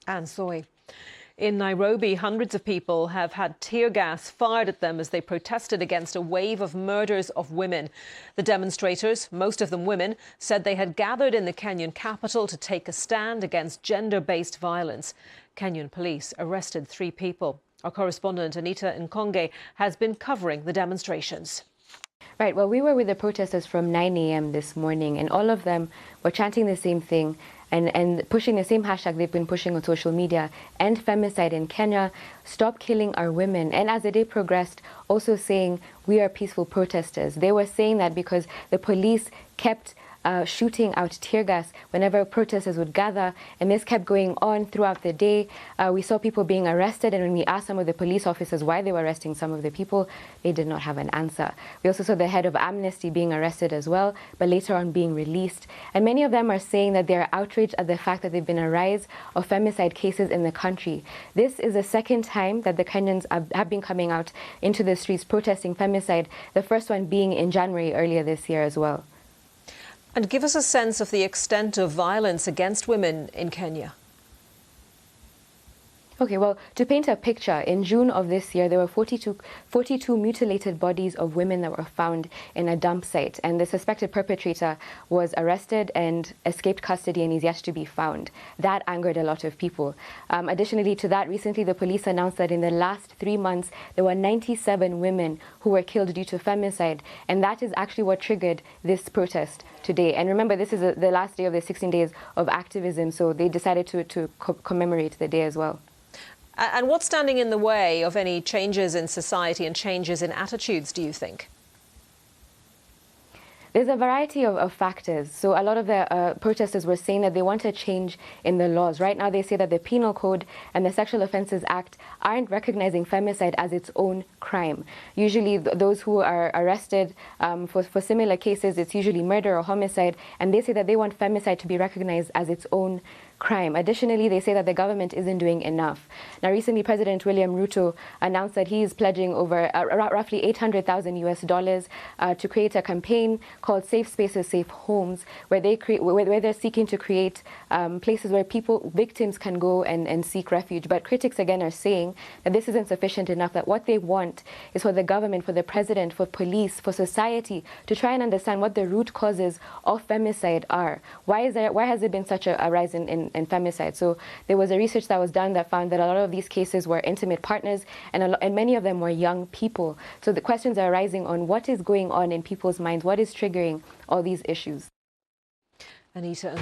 And Soy. In Nairobi, hundreds of people have had tear gas fired at them as they protested against a wave of murders of women. The demonstrators, most of them women, said they had gathered in the Kenyan capital to take a stand against gender-based violence. Kenyan police arrested 3 people. Our correspondent Anita.n has been covering the demonstrations. Right, well, we were with the protesters from 9 a.m. this morning, and all of them were chanting the same thing and pushing the same hashtag they've been pushing on social media: end femicide in Kenya, stop killing our women. And as the day progressed, also saying we are peaceful protesters. They were saying that because the police kept shooting out tear gas whenever protesters would gather, and this kept going on throughout the day. We saw people being arrested, and when we asked some of the police officers why they were arresting some of the people, they did not have an answer. We also saw the head of Amnesty being arrested as well, but later on being released. And many of them are saying that they're outraged at the fact that there've been a rise of femicide cases in the country. This is the second time that the Kenyans have been coming out into the streets protesting femicide, the first one being in January earlier this year as well. And give us a sense of the extent of violence against women in Kenya. Okay, well, to paint a picture, in June of this year, there were 42 mutilated bodies of women that were found in a dump site, and the suspected perpetrator was arrested and escaped custody and is yet to be found. That angered a lot of people. Additionally to that, recently the police announced that in the last 3 months, there were 97 women who were killed due to femicide, and that is actually what triggered this protest today. And remember, this is the last day of the 16 days of activism, so they decided to commemorate the day as well. And what's standing in the way of any changes in society and changes in attitudes, do you think? There's a variety of factors. So a lot of the protesters were saying that they want a change in the laws. Right now they say that the Penal Code and the Sexual Offences Act aren't recognizing femicide as its own crime. Usually those who are arrested for similar cases, it's usually murder or homicide, and they say that they want femicide to be recognized as its own crime. Additionally, they say that the government isn't doing enough. Now, recently, President William Ruto announced that he is pledging over roughly $800,000 to create a campaign called Safe Spaces, Safe Homes, where they're seeking to create places where victims can go and seek refuge. But critics again are saying that this isn't sufficient enough, that what they want is for the government, for the president, for police, for society to try and understand what the root causes of femicide are. Why has there been such a rise in femicide? So there was a research that was done that found that a lot of these cases were intimate partners, and many of them were young people. So the questions are arising on what is going on in people's minds, what is triggering all these issues. Anita.n